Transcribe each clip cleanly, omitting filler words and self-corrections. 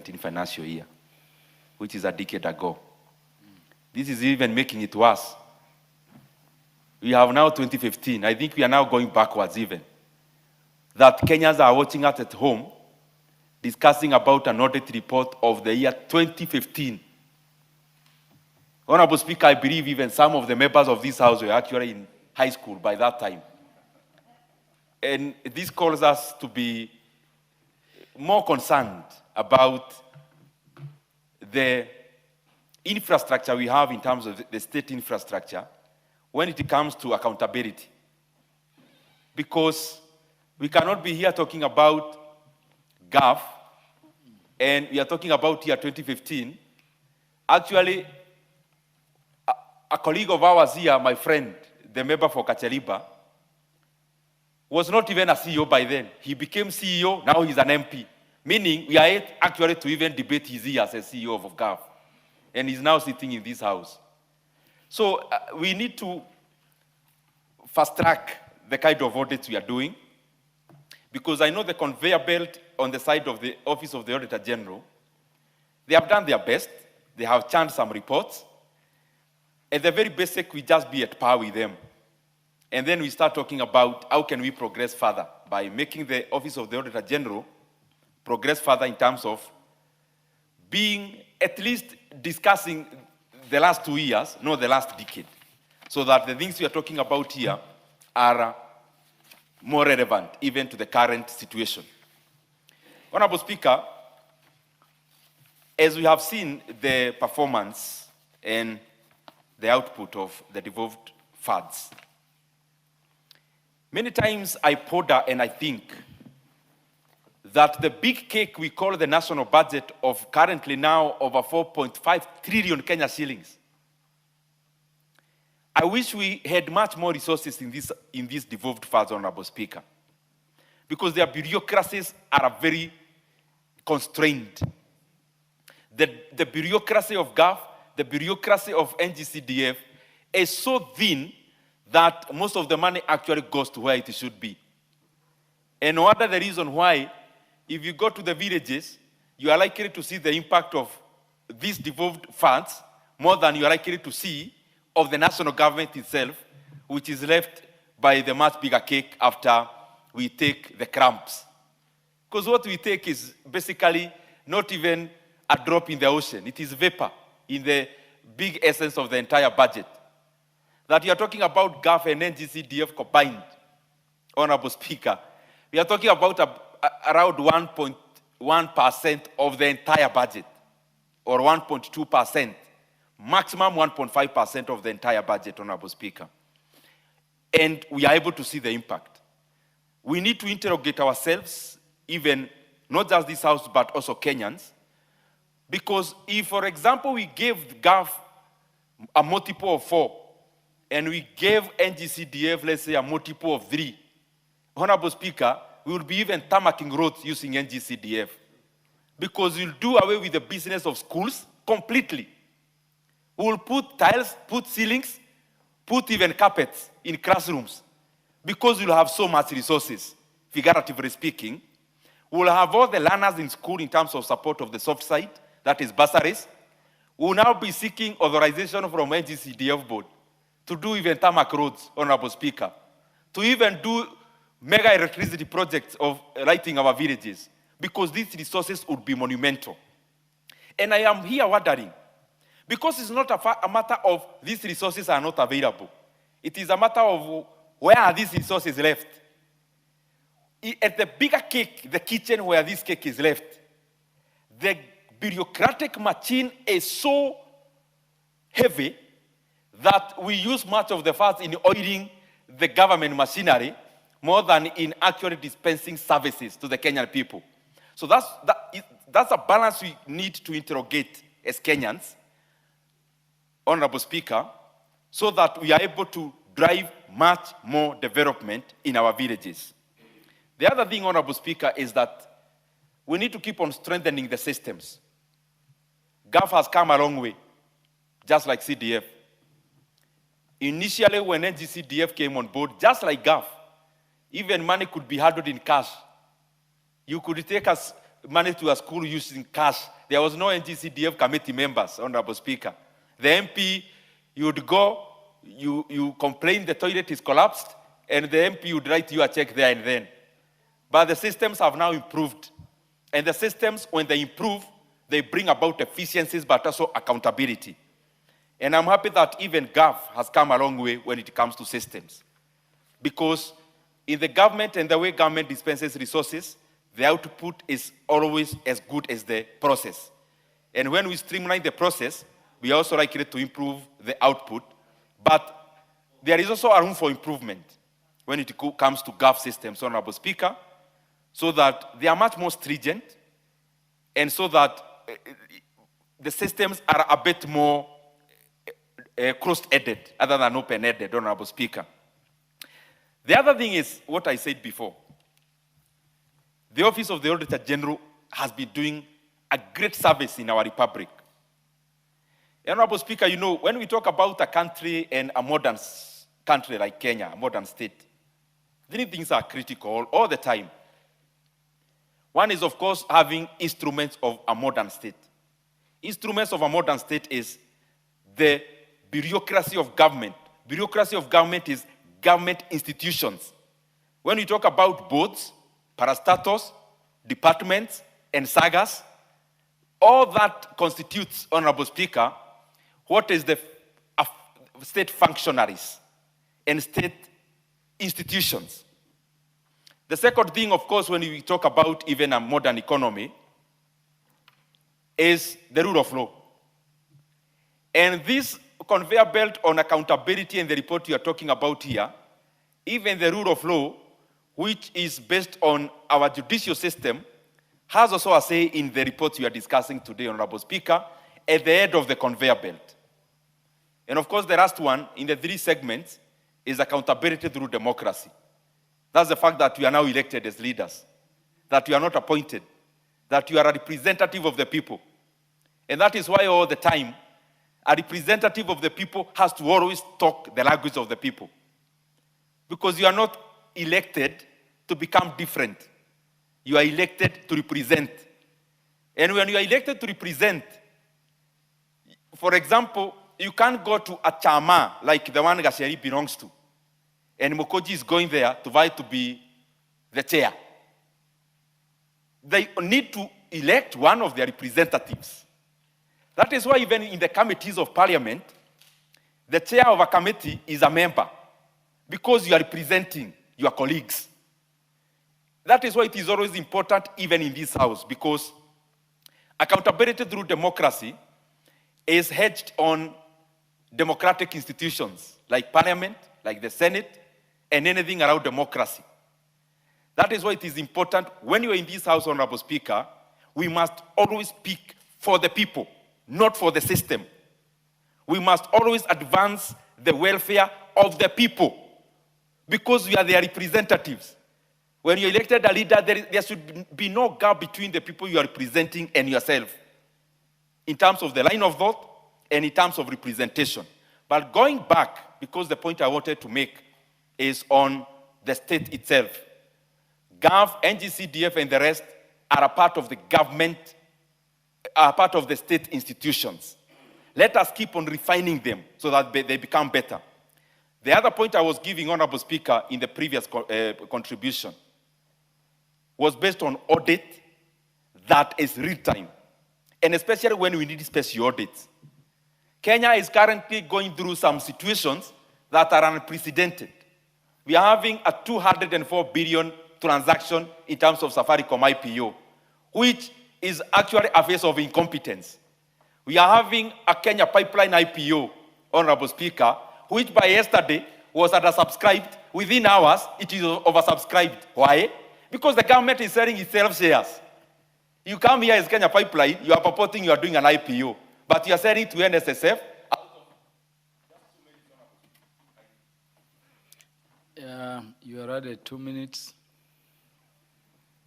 2017 financial year, which is a decade ago. This is even making it worse. We have now 2015. I think we are now going backwards even. That Kenyans are watching us at home, discussing about an audit report of the year 2015. Honorable Speaker, I believe even some of the members of this House were actually in high school by that time. And this calls us to be more concerned about the infrastructure we have in terms of the state infrastructure when it comes to accountability. Because we cannot be here talking about GAF, and we are talking about year 2015. Actually, a colleague of ours here, my friend, the member for Kacheliba, was not even a CEO by then. He became CEO, now he's an MP. Meaning, we are yet actually to even debate his years as CEO of GAF. And he's now sitting in this house. So we need to fast track the kind of audits we are doing, because I know the conveyor belt on the side of the Office of the Auditor General, they have done their best. They have churned some reports. At the very basic, we just be at par with them. And then we start talking about how can we progress further by making the Office of the Auditor General progress further in terms of being at least discussing the last 2 years, not the last decade, so that the things we are talking about here are more relevant even to the current situation. Honorable Speaker, as we have seen the performance and the output of the devolved funds, many times I ponder and I think that the big cake we call the national budget of currently now over 4.5 trillion Kenya shillings. I wish we had much more resources in these devolved funds, Honorable Speaker, because their bureaucracies are very constrained. The bureaucracy of GAF, the bureaucracy of NGCDF is so thin that most of the money actually goes to where it should be. And no wonder the reason why, if you go to the villages, you are likely to see the impact of these devolved funds more than you are likely to see of the national government itself, which is left by the much bigger cake after we take the crumbs. Because what we take is basically not even a drop in the ocean. It is vapor in the big essence of the entire budget. That you are talking about GAF and NGCDF combined, Honorable Speaker. We are talking about around 1.1% of the entire budget, or 1.2%, maximum 1.5% of the entire budget, Honorable Speaker. And we are able to see the impact. We need to interrogate ourselves, even not just this House, but also Kenyans, because if, for example, we gave GAF a multiple of 4, and we gave NGCDF, let's say, a multiple of 3, Honorable Speaker, we will be even tarmacking roads using NGCDF, because we'll do away with the business of schools completely. We will put tiles, put ceilings, put even carpets in classrooms, because we'll have so much resources, figuratively speaking. We'll have all the learners in school in terms of support of the soft side, that is bursaries. We'll now be seeking authorization from NGCDF board to do even tarmac roads, Honorable Speaker, to even do mega electricity projects of lighting our villages, because these resources would be monumental. And I am here wondering, because it's not a matter of these resources are not available. It is a matter of where are these resources left. At the bigger cake, the kitchen where this cake is left, the bureaucratic machine is so heavy that we use much of the funds in oiling the government machinery more than in actually dispensing services to the Kenyan people. So that's a balance we need to interrogate as Kenyans, Honorable Speaker, so that we are able to drive much more development in our villages. The other thing, Honorable Speaker, is that we need to keep on strengthening the systems. GAF has come a long way, just like CDF. Initially, when NGCDF came on board, just like GAF, even money could be handled in cash. You could take money to a school using cash there was no NGCDF committee members, Honorable Speaker. The MP, you would go, you complain the toilet is collapsed, and the MP would write you a check there and then. But the systems have now improved. And the systems, when they improve, they bring about efficiencies, but also accountability. And I'm happy that even Gov has come a long way when it comes to systems. Because in the government and the way government dispenses resources, the output is always as good as the process. And when we streamline the process, we are also likely to improve the output. But there is also a room for improvement when it comes to Gov systems, Honorable Speaker, so that they are much more stringent, and so that the systems are a bit more cross-ended, other than open-ended, Honorable Speaker. The other thing is what I said before. The Office of the Auditor General has been doing a great service in our republic. Honorable Speaker, you know, when we talk about a country and a modern country like Kenya, a modern state, many things are critical all the time. One is, of course, having instruments of a modern state. Instruments of a modern state is the bureaucracy of government. Bureaucracy of government is government institutions. When we talk about boards, parastatals, departments, and sagas, all that constitutes, Honorable Speaker, what is the state functionaries and state institutions. The second thing, of course, when we talk about even a modern economy, is the rule of law. And this conveyor belt on accountability and the report you are talking about here, even the rule of law, which is based on our judicial system, has also a say in the report you are discussing today, Honorable Speaker, at the head of the conveyor belt. And of course, the last one, in the 3 segments, is accountability through democracy. That's the fact that we are now elected as leaders, that we are not appointed, that you are a representative of the people. And that is why all the time, a representative of the people has to always talk the language of the people. Because you are not elected to become different. You are elected to represent. And when you are elected to represent, for example, you can't go to a chama like the one Gasheri belongs to, and Mokoji is going there to vie to be the chair. They need to elect one of their representatives. That is why even in the committees of parliament, the chair of a committee is a member, because you are representing your colleagues. That is why it is always important even in this house, because accountability through democracy is hedged on democratic institutions like parliament, like the Senate, and anything around democracy. That is why it is important when you are in this house, Honorable Speaker, we must always speak for the people, not for the system. We must always advance the welfare of the people, because we are their representatives. When you elected a leader, there should be no gap between the people you are representing and yourself, in terms of the line of thought and in terms of representation. But going back, because the point I wanted to make is on the state itself. Gov, NGCDF, and the rest are a part of the government, are part of the state institutions. Let us keep on refining them so that they become better. The other point I was giving, Honorable Speaker, in the previous contribution was based on audit that is real-time, and especially when we need special audits. Kenya is currently going through some situations that are unprecedented. We are having a 204 billion transaction in terms of Safaricom IPO, which is actually a face of incompetence. We are having a Kenya pipeline IPO, Honorable Speaker, which by yesterday was undersubscribed. Within hours, it is oversubscribed. Why? Because the government is selling itself shares. You come here as Kenya Pipeline, you are purporting you are doing an IPO, but you are selling to NSSF. You are at 2 minutes.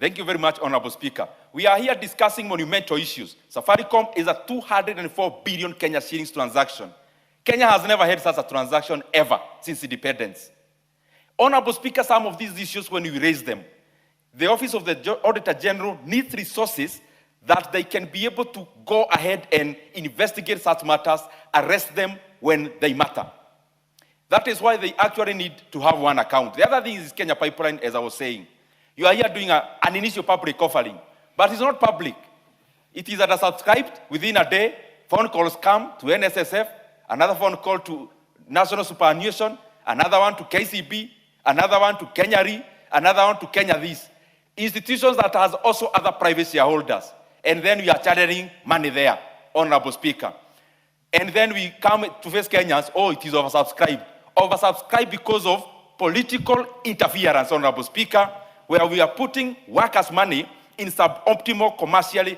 Thank you very much, Honorable Speaker. We are here discussing monumental issues. Safaricom is a 204 billion Kenya shillings transaction. Kenya has never had such a transaction ever since independence. Honorable Speaker, some of these issues, when we raise them, the Office of the Auditor General needs resources that they can be able to go ahead and investigate such matters, arrest them when they matter. That is why they actually need to have one account. The other thing is Kenya Pipeline, as I was saying. You are here doing an initial public offering, but it's not public. It is subscribed within a day. Phone calls come to NSSF, another phone call to National Superannuation, another one to KCB, another one to Kenya Re, another one to Kenya this. Institutions that has also other private shareholders. And then we are channeling money there, Honorable Speaker. And then we come to face Kenyans, oh, it is oversubscribed. Oversubscribed because of political interference, Honorable Speaker, where we are putting workers' money in suboptimal commercially,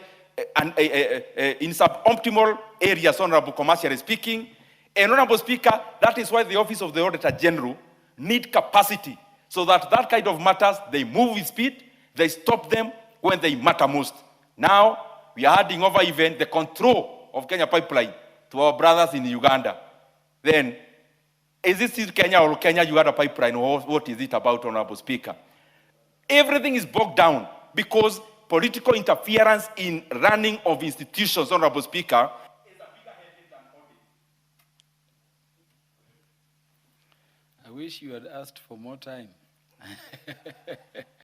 in suboptimal areas, Honorable commercially speaking. And Honorable Speaker, that is why the Office of the Auditor General need capacity, so that that kind of matters, they move with speed, they stop them when they matter most. Now, we are handing over even the control of Kenya Pipeline to our brothers in Uganda. Then, is it still Kenya or Kenya-Uganda Pipeline, or what is it about, Honorable Speaker? Everything is bogged down because political interference in running of institutions, Honorable Speaker, is a bigger headache than audit. I wish you had asked for more time.